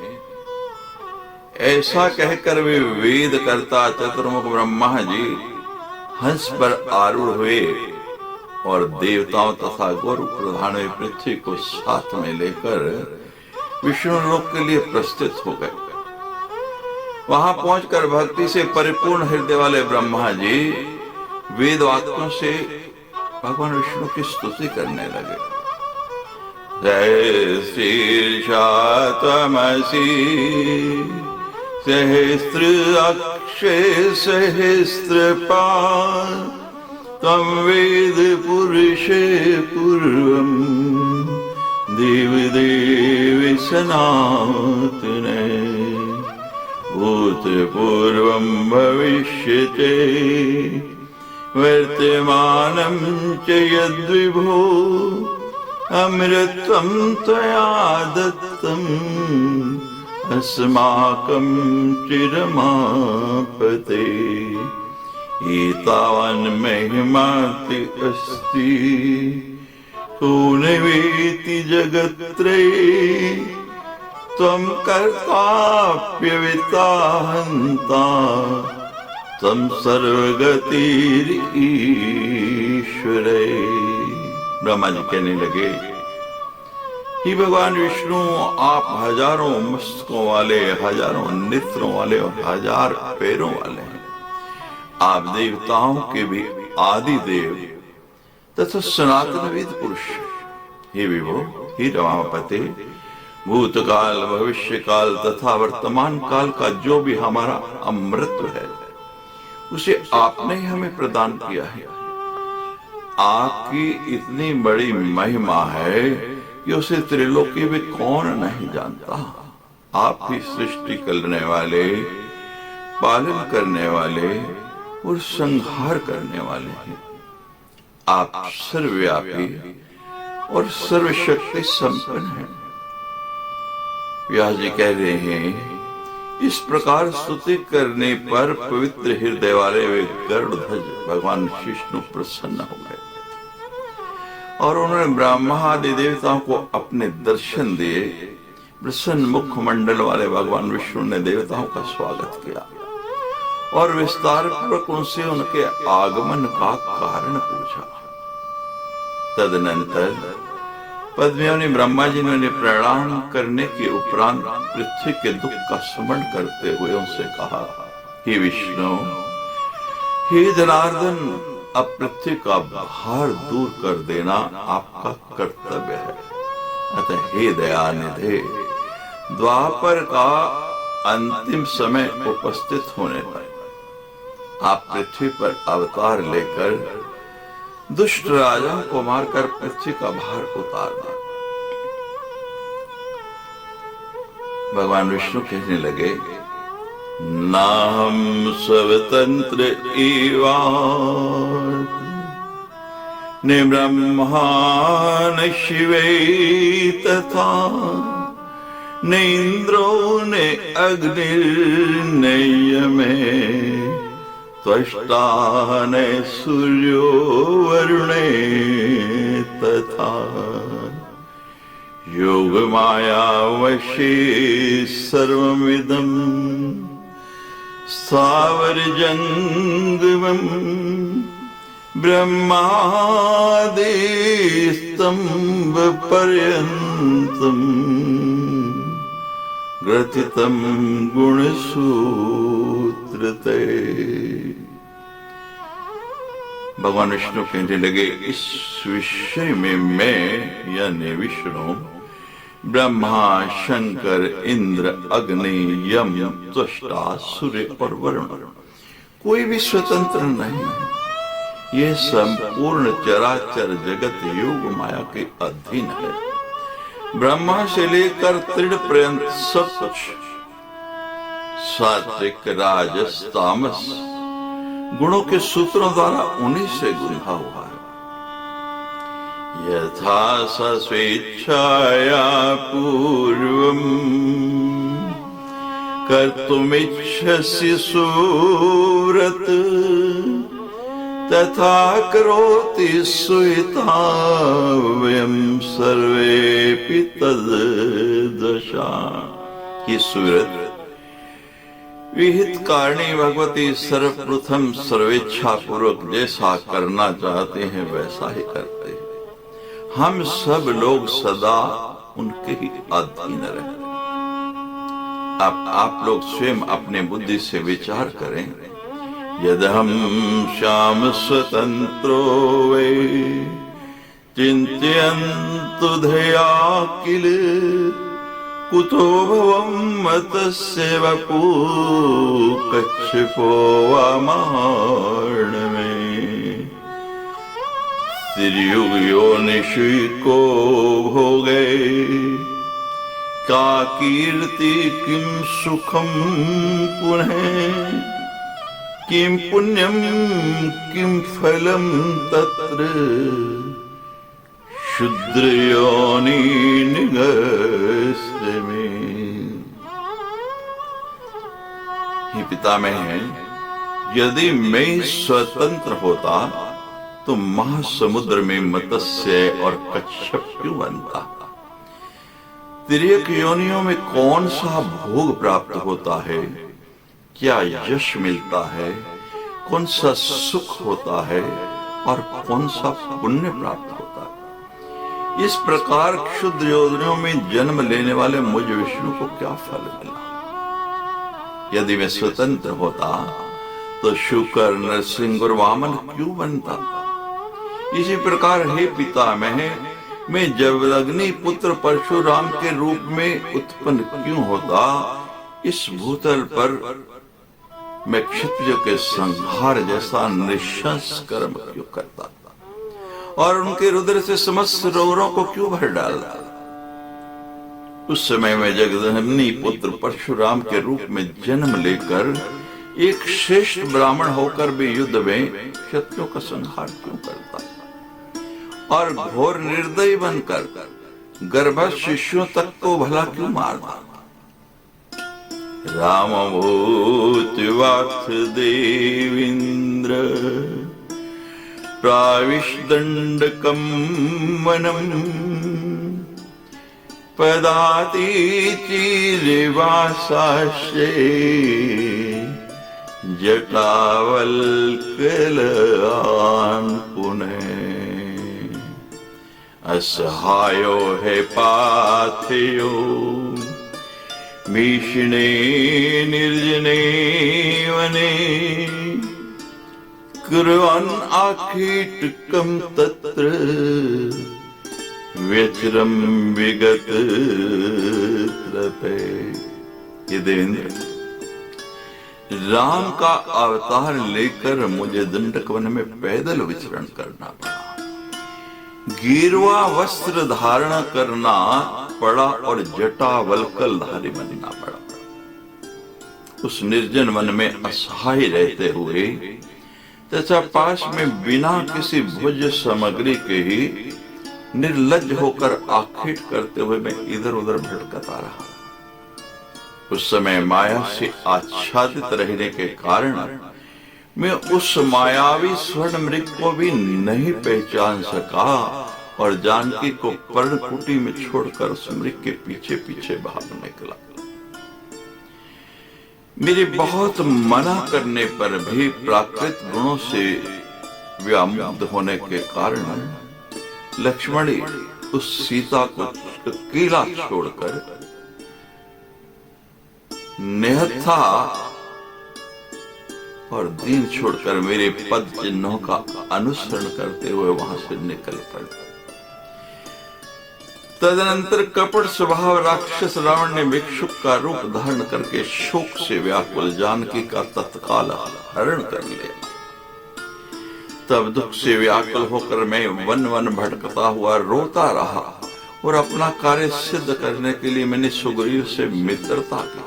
ऐसा कहकर वे वेद करता चतुर्मुख ब्रह्मा जी हंस पर आरूढ़ हुए और देवताओं तथा गौर प्रधान पृथ्वी को साथ में लेकर विष्णु लोक के लिए प्रस्थित हो गए। वहां पहुंचकर भक्ति से परिपूर्ण हृदय वाले ब्रह्मा जी वेद वाक्यों से भगवान विष्णु की स्तुति करने लगे। सहस्रीर्षा त्वमसि सहस्र अक्षय सहस्रपाद त्वं वेद पुरुषे पूर्वं देवदेव सनातने भूतपूर्वं भविष्यते वर्तमानं च यद्विभो अमृतं त्वया दत्तम् अस्माकं चिरमापते एतावन् महिमाति अस्ति को न वेत्ति जगत्त्रये त्वं कर्ताप्यविता हन्ता त्वं सर्वगतिरीश्वरे। ब्रह्मा जी कहने लगे, हे भगवान विष्णु, आप हजारों मस्तकों वाले, हजारों नेत्रों वाले और हजार पैरों वाले हैं। आप देवताओं के भी आदि देव तथा सनातन वेद पुरुष। हे विभो, हे रमापते, भूतकाल भविष्य काल तथा वर्तमान काल का जो भी हमारा अमृत है उसे आपने ही हमें प्रदान किया है। आपकी इतनी बड़ी महिमा है कि उसे त्रिलोकी में कौन नहीं जानता। आप ही सृष्टि करने वाले, पालन करने वाले और संहार करने वाले हैं। आप सर्वव्यापी और सर्वशक्ति संपन्न हैं। व्यास जी कह रहे हैं, इस प्रकार स्तुति करने पर पवित्र हृदय वाले वे गरुड़ध्वज भगवान विष्णु प्रसन्न हो गए और उन्होंने ब्रह्मा आदि देवताओं को अपने दर्शन दिए। प्रसन्न मुखमंडल वाले भगवान विष्णु ने देवताओं का स्वागत किया और विस्तार पूर्वक उनसे उनके आगमन का कारण पूछा। तदनंतर पद्मयोनि ब्रह्मा जी ने प्रणाम करने के उपरांत पृथ्वी के दुख का स्मरण करते हुए उनसे कहा, हे विष्णु, हे जनार्दन, अब पृथ्वी का भार दूर कर देना आपका कर्तव्य है। अतः हे दयानिधे, द्वापर का अंतिम समय उपस्थित होने पर आप पृथ्वी पर अवतार लेकर दुष्ट राजाओं को मारकर पृथ्वी का भार उतारना। भगवान विष्णु कहने लगे, नाहं स्वतंत्र एवात् न ब्रह्मा न शिवे तथा न इंद्रो न अग्निर्न यमे त्वष्टा न सूर्यो वरुणे तथा योग माया वशे सर्वमिदं स्थावर जंगमं ब्रह्मादि स्तंभ पर्यंतम ग्रथितम गुणसूत्रते। भगवान विष्णु कहने लगे, इस विषय में मैं यानी विष्णु ब्रह्मा, शंकर, इंद्र, अग्नि, यम, त्वष्टा, सूर्य और वरुण कोई भी स्वतंत्र नहीं है। यह संपूर्ण चराचर जगत योग माया के अधीन है। ब्रह्मा से लेकर तृण पर्यंत सब कुछ सात्विक, राजस, तामस गुणों के सूत्रों द्वारा उन्हीं से गुंथा हुआ है। यथा स स्वेच्छाया पूर्वम कर्तुमिच्छसि सुव्रत तथा करोति सुहिताव्यम सर्वेपि तद्दशा। ये सुव्रत विहित कारणी भगवती सर्वप्रथम सर्वेच्छा पूर्वक जैसा करना चाहते हैं वैसा ही करते हैं। हम सब लोग सदा उनके ही अधीन रहे। अब आप लोग स्वयं अपने बुद्धि से विचार करें। यदहम श्याम स्वतंत्रो वे चिंतयन्तु धया किल कुतो भवं मतस्य वपु कच्छपो वा मार्णमे। त्रियुग योनिषु को भोगे का कीर्ति किम सुखम पुनः किम पुण्यम किम फलम तत्र शुद्र योनि निगस्य में। हे पितामह है, यदि मैं स्वतंत्र होता तो महासमुद्र में मत्स्य और कच्छप क्यों बनता? तिर्यक योनियों में कौन सा भोग प्राप्त होता है, क्या यश मिलता है, कौन सा सुख होता है और कौन सा पुण्य प्राप्त होता है। इस प्रकार क्षुद्र योनियों में जन्म लेने वाले मुझ विष्णु को क्या फल मिला? यदि मैं स्वतंत्र होता तो शुकर, नरसिंह और वामन क्यों बनता? इसी प्रकार हे पितामह, मैं जमदग्नि पुत्र परशुराम के रूप में उत्पन्न क्यों होता? इस भूतल पर मैं क्षत्रियों के संहार जैसा निशंस कर्म क्यों करता और उनके रुद्र से समस्त रोगों को क्यों भर डालता? उस समय मैं जगदग्नि पुत्र परशुराम के रूप में जन्म लेकर एक श्रेष्ठ ब्राह्मण होकर भी युद्ध में क्षत्रियों का संहार क्यों करता और घोर निर्दयी बनकर गर्भस्थ शिशुओं तक को भला क्यों मारता? राम भूतिवाथ देवीन्द्र प्राविष्दण्डकं वनम् पदातिचिरिवासाश्रे जटावल्कलान् पुनः। असहायो है पाथेयो भीषणे निर्जने वने कुर्वन् आखेटकं तत्र व्यचरं विगत त्रपे। ये देवेंद्र, राम का अवतार लेकर मुझे दंडक वन में पैदल विचरण करना पड़ा, गिरवा वस्त्र धारण करना पड़ा और जटा वल्कल धारी बनना पड़ा। उस निर्जन वन में असहाय रहते हुए तथा पास में बिना किसी भोज्य सामग्री के ही निर्लज्ज होकर आखेट करते हुए मैं इधर उधर भटकता रहा। उस समय माया से आच्छादित रहने के कारण मैं उस मायावी स्वर्ण मृग को भी नहीं पहचान सका और जानकी को पर्णकुटी में छोड़कर उस मृग के पीछे पीछे भाग निकला। मेरे बहुत मना करने पर भी प्राकृत गुणों से व्यामुग्ध होने के कारण लक्ष्मण उस सीता को अकेला छोड़कर निहत्था और दीन छोड़कर मेरे पद चिन्हों का अनुसरण करते हुए वहां से निकल पड़े। तदनंतर कपट स्वभाव राक्षस रावण ने भिक्षुक का रूप धारण करके शोक से व्याकुल जानकी का तत्काल हरण कर लिया। तब दुख से व्याकुल होकर मैं वन वन भटकता हुआ रोता रहा और अपना कार्य सिद्ध करने के लिए मैंने सुग्रीव से मित्रता की।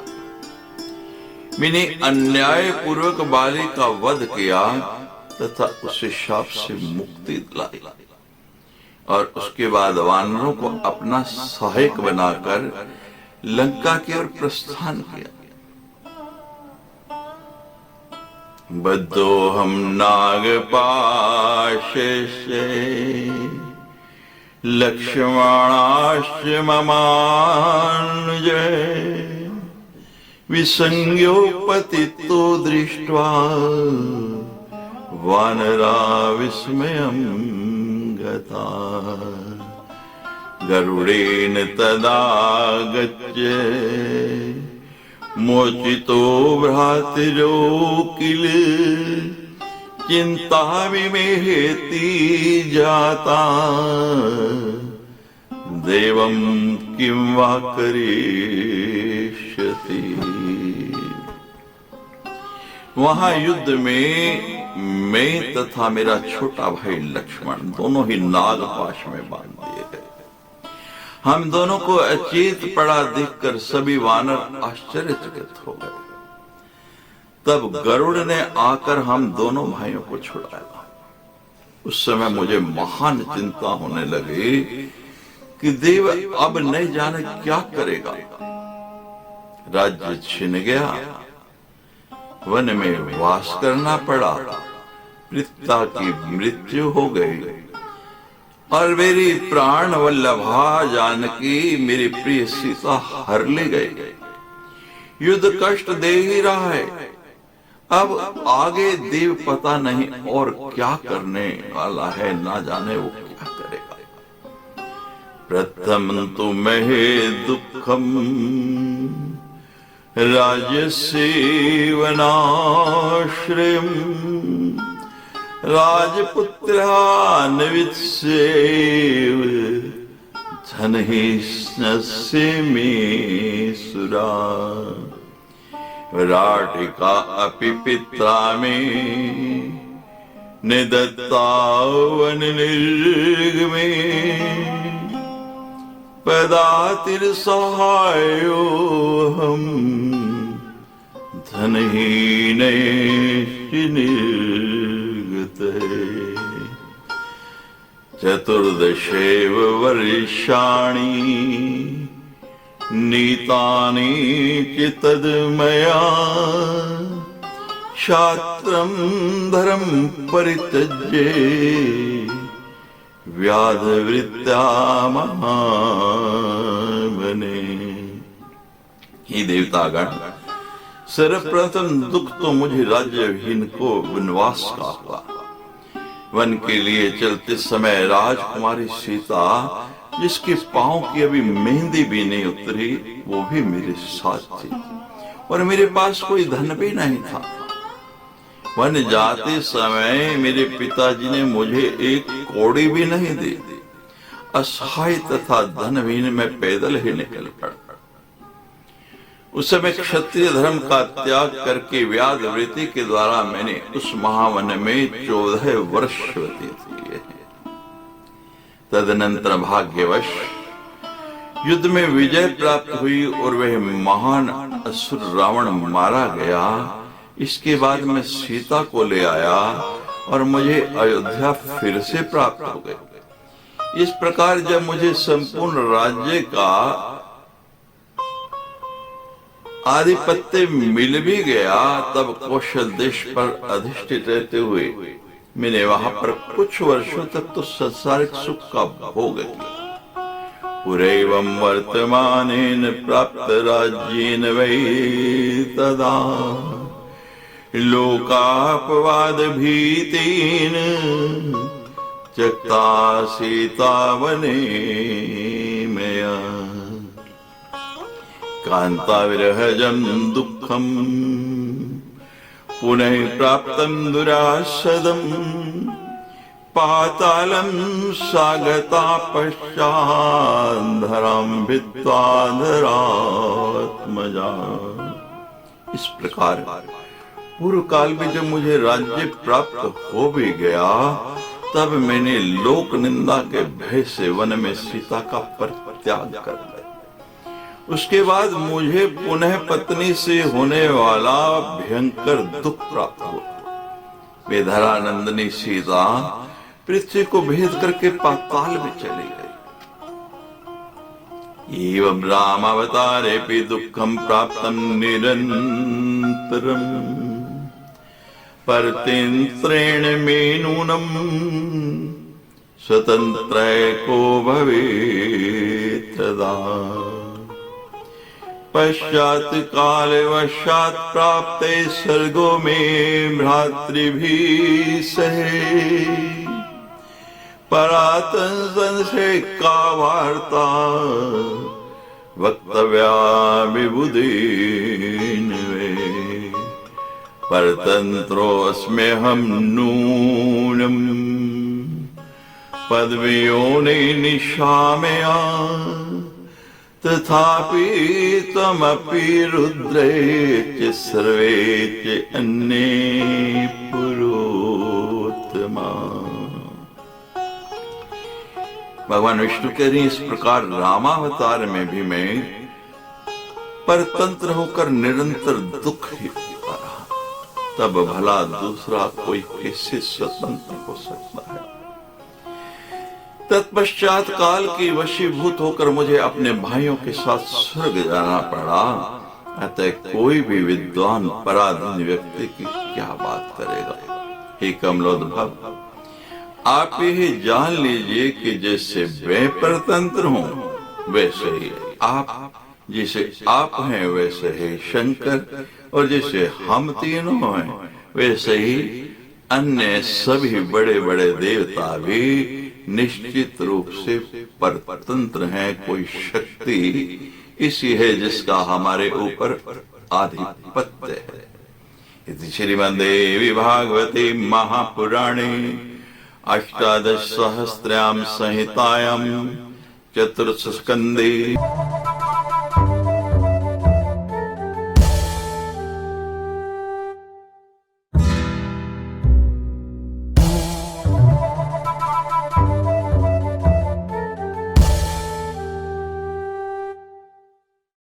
मैंने अन्याय पूर्वक बाली का वध किया तथा उसे शाप से मुक्ति दिलाई और उसके बाद वानरों को अपना सहायक बनाकर लंका की ओर प्रस्थान किया। बद्धो हम नागपाश से लक्ष्मणाश्च ममानुज विसंज्ञोपतितो दृष्ट्वा वानरा विस्मयं गता गरुडेन तदागत्य मोचितो भ्रातरो किल चिंता विमेहेति जाता देवं किं वा करिष्यति। वहां युद्ध में मैं तथा मेरा छोटा भाई लक्ष्मण दोनों ही नागपाश में बांध दिए गए। हम दोनों को अचेत पड़ा देखकर सभी वानर आश्चर्यचकित हो गए। तब गरुड़ ने आकर हम दोनों भाइयों को छुड़ाया। उस समय मुझे महान चिंता होने लगी कि देव अब नहीं जाने क्या करेगा। राज्य छिन गया, वन में वास करना पड़ा, पिता की मृत्यु हो गई और मेरी प्राण वल्लभा जानकी मेरी प्रिय सीता हर ले गई। युद्ध कष्ट दे ही रहा है, अब आगे देव पता नहीं और क्या करने वाला है, ना जाने वो क्या करेगा। प्रथम तो महे दुखम राजसेवनाश्रयम् राजपुत्रान् वित्सेव धनहिष्णस्य मे सुरा विराटिका अपि पिता मे निदत्ता वननिर्गमे पदातिर्सहायो हम धनहीनैश्च निर्गते चतुर्दशैव वर्षाणि नीतानि च तद्मया क्षात्रं धर्म परित्यज्य व्याधवृत्ता महावने। हे देवतागण, सर्वप्रथम दुख तो मुझे राज्यहीन को वनवास का हुआ। वन के लिए चलते समय राजकुमारी सीता, जिसके पांव की अभी मेहंदी भी नहीं उतरी, वो भी मेरे साथ थी और मेरे पास कोई धन भी नहीं था। वन जाते समय मेरे पिताजी ने मुझे एक कौड़ी भी नहीं दी। असहाय तथा धनहीन में पैदल ही निकल पड़ा। उस समय क्षत्रिय धर्म का त्याग करके व्याधवृत्ति के द्वारा मैंने उस महावन में 14 वर्ष व्यतीत किए। तदनंतर भाग्यवश युद्ध में विजय प्राप्त हुई और वह महान असुर रावण मारा गया। इसके बाद मैं सीता को ले आया और मुझे अयोध्या फिर से प्राप्त हो गई। इस प्रकार जब मुझे संपूर्ण राज्य का आधिपत्य मिल भी गया, तब कौशल देश पर अधिष्ठित रहते हुए मैंने वहां पर कुछ वर्षों तक तो संसारिक सुख का भोग किया। पुरैवं वर्तमानेन प्राप्त राज्येन वै तदा लोकापवाद भीतेन त्यक्ता सीता वने मया कांता विरहजं दुःखं पुनः प्राप्तं दुरासदं पातालं सागता पश्चाद्धरां भित्त्वा धरात्मजा। इस प्रकार पूर्व काल में जब मुझे राज्य प्राप्त हो भी गया, तब मैंने लोक निंदा के भय से वन में सीता का परित्याग कर दिया। उसके बाद मुझे पुनः पत्नी से होने वाला भयंकर दुख प्राप्त हुआ। वे धरानंदिनी सीता पृथ्वी को भेद करके पाताल में चली गई। एवं रामावतारेऽपि दुःखं प्राप्तं निरन्तरम् परतन्त्रेण मे नूनं स्वतन्त्रैको भवेत् तदा। पश्चात् कालवशात् प्राप्ते स्वर्गो मे भ्रातृभिः सहे परातन संशय का वार्ता वक्तव्या विबुधेन वे परतन्त्रोऽस्म्यहं नूनं पदवियोने निशामया तथापि त्वमपि रुद्रे च सर्वे च अन्ये पुरोत्तमा। भगवान विष्णु कह रही, इस प्रकार रामावतार में भी मैं परतंत्र होकर निरंतर दुख ही पा रहा, तब भला दूसरा कोई कैसे स्वतंत्र हो सकता है। तत्पश्चात काल की वशीभूत होकर मुझे अपने भाइयों के साथ स्वर्ग जाना पड़ा। अतः कोई भी विद्वान पराधीन व्यक्ति की क्या बात करेगा। हे कमलोद्भव, आप ये जान लीजिए कि जैसे वे परतंत्र हों वैसे ही आप, जैसे आप हैं वैसे ही शंकर, और जैसे हम तीनों हैं वैसे ही अन्य सभी बड़े बड़े देवता भी निश्चित रूप से परतंत्र हैं। कोई शक्ति इसी है जिसका हमारे ऊपर आधिपत्य है। इति श्रीमद्देवी भागवते महापुराणे अष्टादश सहस्रायां संहितायां चतुर्थ स्कंदे